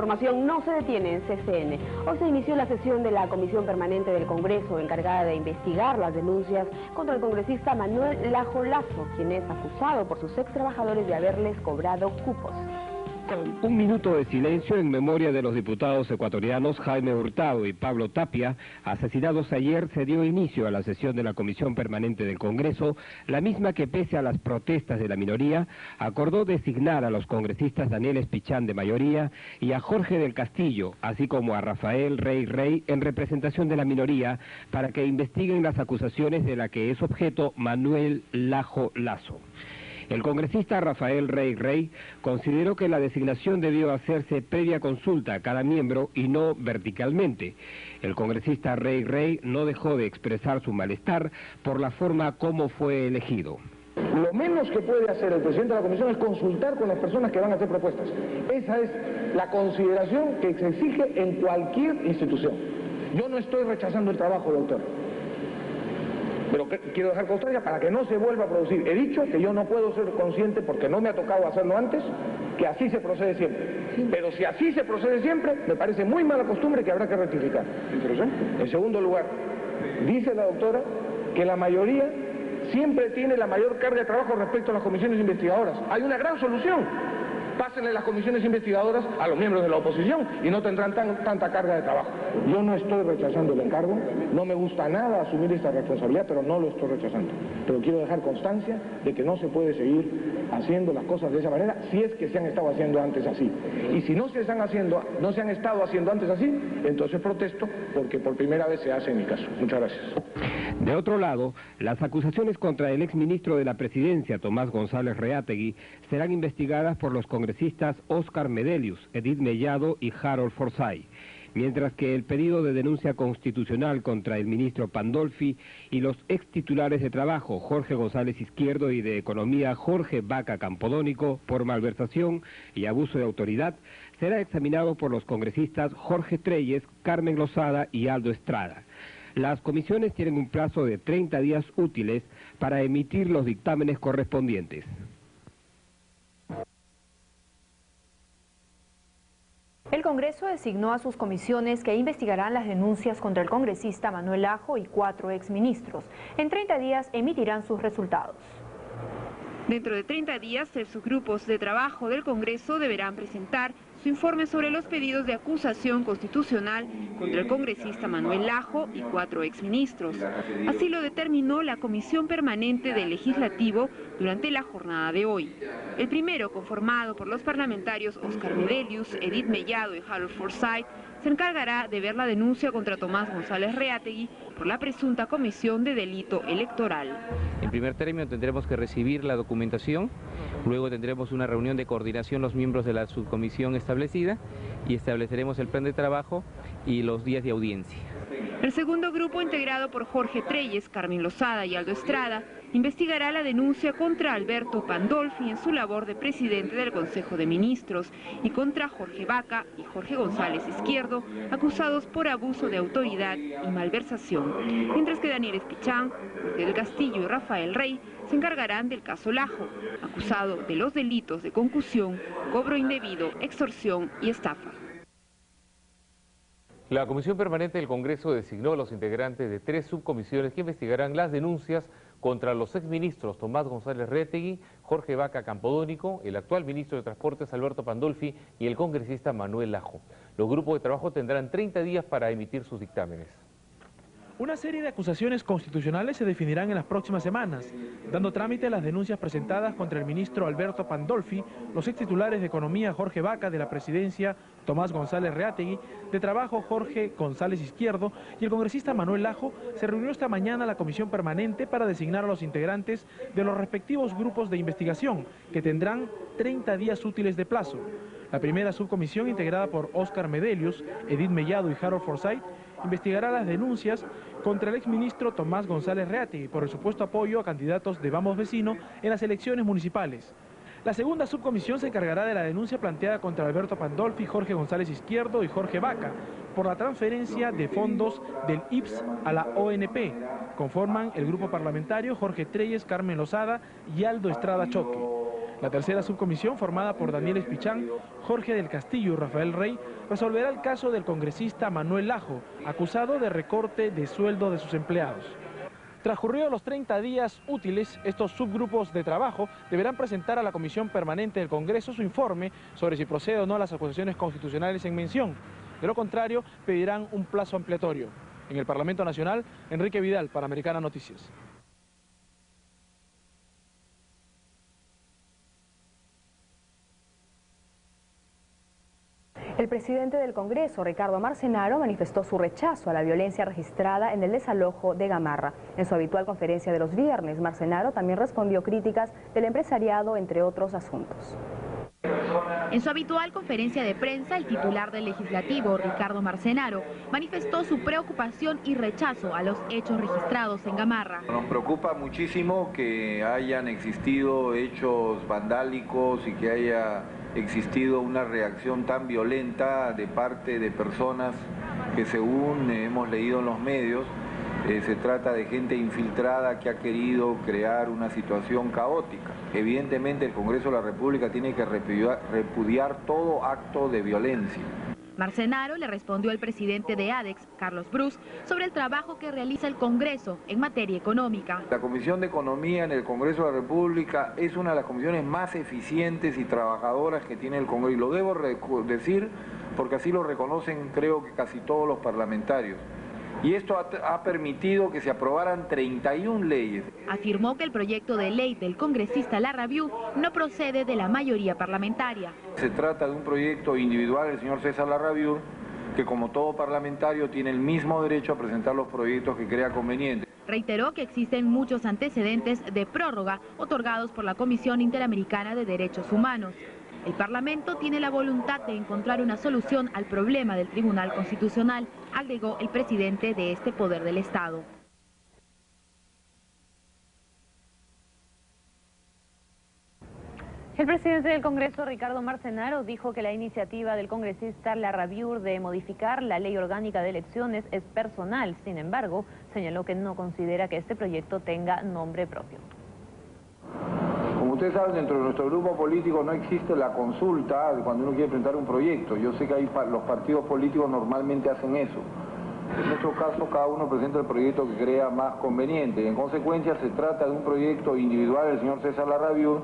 información no se detiene en CCN. Hoy se inició la sesión de la Comisión Permanente del Congreso encargada de investigar las denuncias contra el congresista Manuel Lajo Lazo, quien es acusado por sus ex trabajadores de haberles cobrado cupos. Un minuto de silencio en memoria de los diputados ecuatorianos Jaime Hurtado y Pablo Tapia, asesinados ayer, se dio inicio a la sesión de la Comisión Permanente del Congreso, la misma que pese a las protestas de la minoría, acordó designar a los congresistas Daniel Espichán de mayoría y a Jorge del Castillo, así como a Rafael Rey en representación de la minoría, para que investiguen las acusaciones de la que es objeto Manuel Lajo Lazo. El congresista Rafael Rey consideró que la designación debió hacerse previa consulta a cada miembro y no verticalmente. El congresista Rey no dejó de expresar su malestar por la forma como fue elegido. Lo menos que puede hacer el presidente de la comisión es consultar con las personas que van a hacer propuestas. Esa es la consideración que se exige en cualquier institución. Yo no estoy rechazando el trabajo, doctor. Pero quiero dejar constancia para que no se vuelva a producir. He dicho que yo no puedo ser consciente, porque no me ha tocado hacerlo antes, que así se procede siempre. Pero si así se procede siempre, me parece muy mala costumbre que habrá que rectificar. En segundo lugar, dice la doctora que la mayoría siempre tiene la mayor carga de trabajo respecto a las comisiones investigadoras. Hay una gran solución. Pásenle las comisiones investigadoras a los miembros de la oposición y no tendrán tanta carga de trabajo. Yo no estoy rechazando el encargo, no me gusta nada asumir esta responsabilidad, pero no lo estoy rechazando. Pero quiero dejar constancia de que no se puede seguir haciendo las cosas de esa manera si es que se han estado haciendo antes así. Y si no se han estado haciendo antes así, entonces protesto porque por primera vez se hace en mi caso. Muchas gracias. De otro lado, las acusaciones contra el exministro de la Presidencia, Tomás González Reategui, serán investigadas por los congresistas Oscar Medelius, Edith Mellado y Harold Forsyth, mientras que el pedido de denuncia constitucional contra el ministro Pandolfi y los ex titulares de Trabajo, Jorge González Izquierdo, y de Economía, Jorge Vaca Campodónico, por malversación y abuso de autoridad, será examinado por los congresistas Jorge Treyes, Carmen Lozada y Aldo Estrada. Las comisiones tienen un plazo de 30 días útiles para emitir los dictámenes correspondientes. El Congreso designó a sus comisiones que investigarán las denuncias contra el congresista Manuel Lajo y 4 exministros. En 30 días emitirán sus resultados. Dentro de 30 días, 3 subgrupos de trabajo del Congreso deberán presentar su informe sobre los pedidos de acusación constitucional contra el congresista Manuel Lajo y 4 exministros. Así lo determinó la Comisión Permanente del Legislativo durante la jornada de hoy. El primero, conformado por los parlamentarios Oscar Medelius, Edith Mellado y Harold Forsyth, se encargará de ver la denuncia contra Tomás González Reategui por la presunta comisión de delito electoral. En primer término tendremos que recibir la documentación, luego tendremos una reunión de coordinación los miembros de la subcomisión establecida y estableceremos el plan de trabajo y los días de audiencia. El segundo grupo, integrado por Jorge Treyes, Carmen Lozada y Aldo Estrada, investigará la denuncia contra Alberto Pandolfi en su labor de presidente del Consejo de Ministros y contra Jorge Vaca y Jorge González Izquierdo, acusados por abuso de autoridad y malversación, mientras que Daniel Espichán, Jorge del Castillo y Rafael Rey se encargarán del caso Lajo, acusado de los delitos de concusión, cobro indebido, extorsión y estafa. La Comisión Permanente del Congreso designó a los integrantes de 3 subcomisiones que investigarán las denuncias contra los exministros Tomás González Reategui, Jorge Vaca Campodónico, el actual ministro de Transportes Alberto Pandolfi y el congresista Manuel Lajo. Los grupos de trabajo tendrán 30 días para emitir sus dictámenes. Una serie de acusaciones constitucionales se definirán en las próximas semanas, dando trámite a las denuncias presentadas contra el ministro Alberto Pandolfi, los extitulares de Economía Jorge Vaca, de la Presidencia Tomás González Reategui, de Trabajo Jorge González Izquierdo y el congresista Manuel Lajo. Se reunió esta mañana la Comisión Permanente para designar a los integrantes de los respectivos grupos de investigación, que tendrán 30 días útiles de plazo. La primera subcomisión, integrada por Oscar Medelius, Edith Mellado y Harold Forsyth, investigará las denuncias contra el exministro Tomás González Reategui por el supuesto apoyo a candidatos de Vamos Vecino en las elecciones municipales. La segunda subcomisión se encargará de la denuncia planteada contra Alberto Pandolfi, Jorge González Izquierdo y Jorge Vaca por la transferencia de fondos del IPS a la ONP. Conforman el grupo parlamentario Jorge Treyes, Carmen Lozada y Aldo Estrada Choque. La tercera subcomisión, formada por Daniel Espichán, Jorge del Castillo y Rafael Rey, resolverá el caso del congresista Manuel Lajo, acusado de recorte de sueldo de sus empleados. Transcurridos los 30 días útiles, estos subgrupos de trabajo deberán presentar a la Comisión Permanente del Congreso su informe sobre si procede o no las acusaciones constitucionales en mención. De lo contrario, pedirán un plazo ampliatorio. En el Parlamento Nacional, Enrique Vidal, Panamericana Noticias. El presidente del Congreso, Ricardo Marcenaro, manifestó su rechazo a la violencia registrada en el desalojo de Gamarra. En su habitual conferencia de los viernes, Marcenaro también respondió críticas del empresariado, entre otros asuntos. En su habitual conferencia de prensa, el titular del Legislativo, Ricardo Marcenaro, manifestó su preocupación y rechazo a los hechos registrados en Gamarra. Nos preocupa muchísimo que hayan existido hechos vandálicos y que haya existido una reacción tan violenta de parte de personas que, según hemos leído en los medios, se trata de gente infiltrada que ha querido crear una situación caótica. Evidentemente el Congreso de la República tiene que repudiar todo acto de violencia. Marcenaro le respondió al presidente de ADEX, Carlos Brus, sobre el trabajo que realiza el Congreso en materia económica. La Comisión de Economía en el Congreso de la República es una de las comisiones más eficientes y trabajadoras que tiene el Congreso. Y lo debo decir porque así lo reconocen, creo que casi todos los parlamentarios. Y esto ha permitido que se aprobaran 31 leyes. Afirmó que el proyecto de ley del congresista Larrabiu no procede de la mayoría parlamentaria. Se trata de un proyecto individual del señor César Larrabiu, que como todo parlamentario tiene el mismo derecho a presentar los proyectos que crea conveniente. Reiteró que existen muchos antecedentes de prórroga otorgados por la Comisión Interamericana de Derechos Humanos. El Parlamento tiene la voluntad de encontrar una solución al problema del Tribunal Constitucional, agregó el presidente de este poder del Estado. El presidente del Congreso, Ricardo Marcenaro, dijo que la iniciativa del congresista Larrabiu de modificar la ley orgánica de elecciones es personal. Sin embargo, señaló que no considera que este proyecto tenga nombre propio. Como ustedes saben, dentro de nuestro grupo político no existe la consulta cuando uno quiere presentar un proyecto. Yo sé que los partidos políticos normalmente hacen eso. En nuestro caso, cada uno presenta el proyecto que crea más conveniente. En consecuencia, se trata de un proyecto individual del señor César Larrabiu,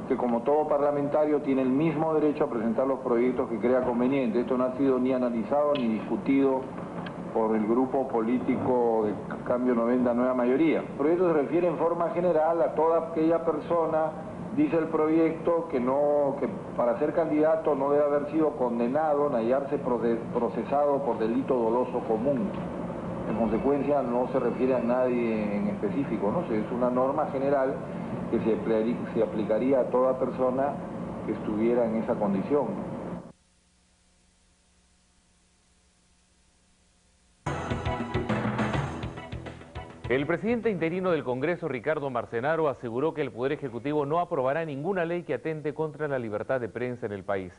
que como todo parlamentario tiene el mismo derecho a presentar los proyectos que crea conveniente. Esto no ha sido ni analizado ni discutido por el grupo político de Cambio 90 Nueva Mayoría. El proyecto se refiere en forma general a toda aquella persona, dice el proyecto, que para ser candidato no debe haber sido condenado ni hallarse procesado por delito doloso común. En consecuencia no se refiere a nadie en específico, ¿no? Es una norma general que se aplicaría a toda persona que estuviera en esa condición. El presidente interino del Congreso, Ricardo Marcenaro, aseguró que el Poder Ejecutivo no aprobará ninguna ley que atente contra la libertad de prensa en el país.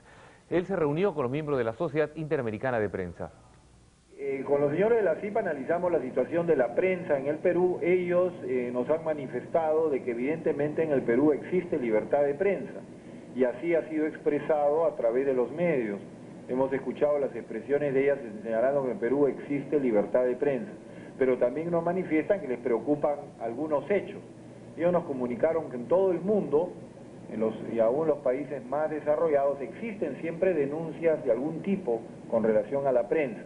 Él se reunió con los miembros de la Sociedad Interamericana de Prensa. Con los señores de la CIP analizamos la situación de la prensa en el Perú. Ellos nos han manifestado de que evidentemente en el Perú existe libertad de prensa y así ha sido expresado a través de los medios. Hemos escuchado las expresiones de ellas señalando que en el Perú existe libertad de prensa, pero también nos manifiestan que les preocupan algunos hechos. Ellos nos comunicaron que en todo el mundo, y aún en los países más desarrollados, existen siempre denuncias de algún tipo con relación a la prensa,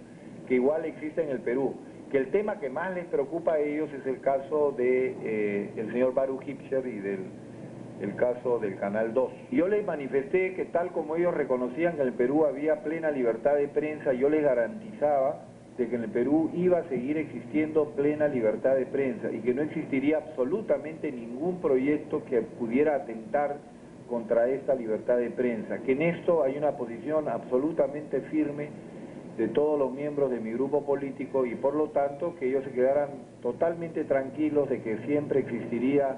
que igual existe en el Perú, que el tema que más les preocupa a ellos es el caso de el señor Baruch Hipscher y el caso del Canal 2. Yo les manifesté que tal como ellos reconocían que en el Perú había plena libertad de prensa, yo les garantizaba de que en el Perú iba a seguir existiendo plena libertad de prensa y que no existiría absolutamente ningún proyecto que pudiera atentar contra esta libertad de prensa, que en esto hay una posición absolutamente firme de todos los miembros de mi grupo político y por lo tanto que ellos se quedaran totalmente tranquilos de que siempre existiría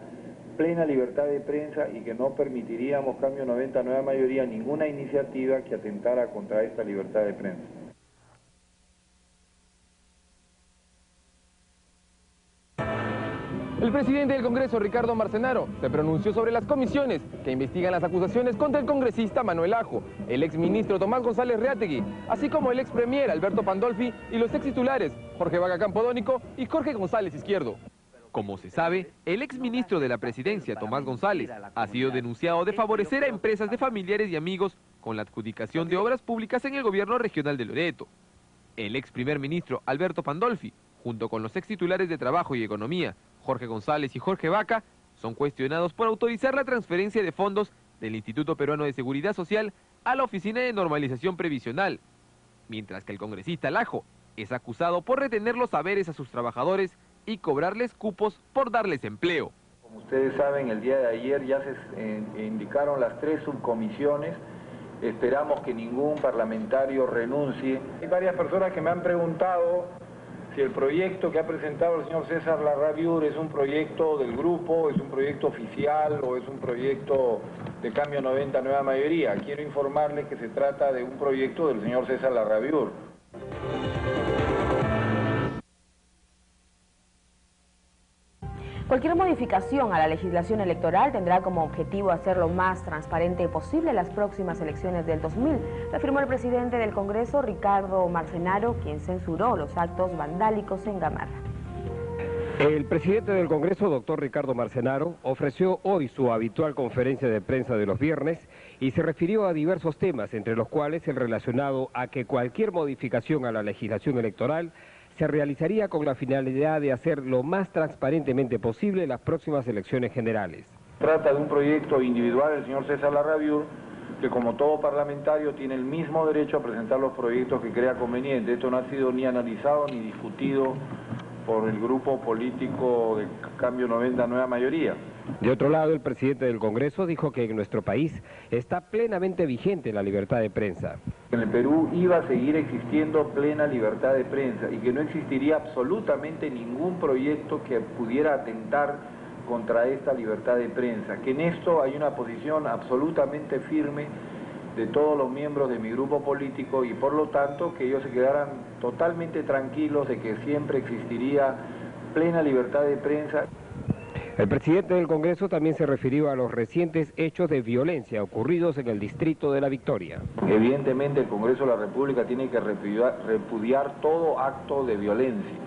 plena libertad de prensa y que no permitiríamos, Cambio 90 Nueva Mayoría, ninguna iniciativa que atentara contra esta libertad de prensa. El El presidente del Congreso, Ricardo Marcenaro, se pronunció sobre las comisiones que investigan las acusaciones contra el congresista Manuel Lajo, el exministro Tomás González Reategui, así como el expremier Alberto Pandolfi y los extitulares Jorge Vaca Campodónico y Jorge González Izquierdo. Como se sabe, el exministro de la presidencia, Tomás González, ha sido denunciado de favorecer a empresas de familiares y amigos con la adjudicación de obras públicas en el gobierno regional de Loreto. El ex primer ministro, Alberto Pandolfi, junto con los extitulares de Trabajo y Economía, Jorge González y Jorge Vaca, son cuestionados por autorizar la transferencia de fondos del Instituto Peruano de Seguridad Social a la Oficina de Normalización Previsional, mientras que el congresista Lajo es acusado por retener los saberes a sus trabajadores y cobrarles cupos por darles empleo. Como ustedes saben, el día de ayer ya se indicaron las 3 subcomisiones. Esperamos que ningún parlamentario renuncie. Hay varias personas que me han preguntado si el proyecto que ha presentado el señor César Larraviur es un proyecto del grupo, es un proyecto oficial o es un proyecto de Cambio 90 Nueva Mayoría. Quiero informarles que se trata de un proyecto del señor César Larraviur. Cualquier modificación a la legislación electoral tendrá como objetivo hacer lo más transparente posible las próximas elecciones del 2000, lo afirmó el presidente del Congreso, Ricardo Marcenaro, quien censuró los actos vandálicos en Gamarra. El presidente del Congreso, doctor Ricardo Marcenaro, ofreció hoy su habitual conferencia de prensa de los viernes y se refirió a diversos temas, entre los cuales el relacionado a que cualquier modificación a la legislación electoral se realizaría con la finalidad de hacer lo más transparentemente posible las próximas elecciones generales. Trata de un proyecto individual del señor César Larraviur, que como todo parlamentario tiene el mismo derecho a presentar los proyectos que crea conveniente. Esto no ha sido ni analizado ni discutido por el grupo político de Cambio 90 Nueva Mayoría. De otro lado, el presidente del Congreso dijo que en nuestro país está plenamente vigente la libertad de prensa. En el Perú iba a seguir existiendo plena libertad de prensa y que no existiría absolutamente ningún proyecto que pudiera atentar contra esta libertad de prensa. Que en esto hay una posición absolutamente firme de todos los miembros de mi grupo político y por lo tanto que ellos se quedaran totalmente tranquilos de que siempre existiría plena libertad de prensa. El presidente del Congreso también se refirió a los recientes hechos de violencia ocurridos en el distrito de La Victoria. Evidentemente el Congreso de la República tiene que repudiar todo acto de violencia.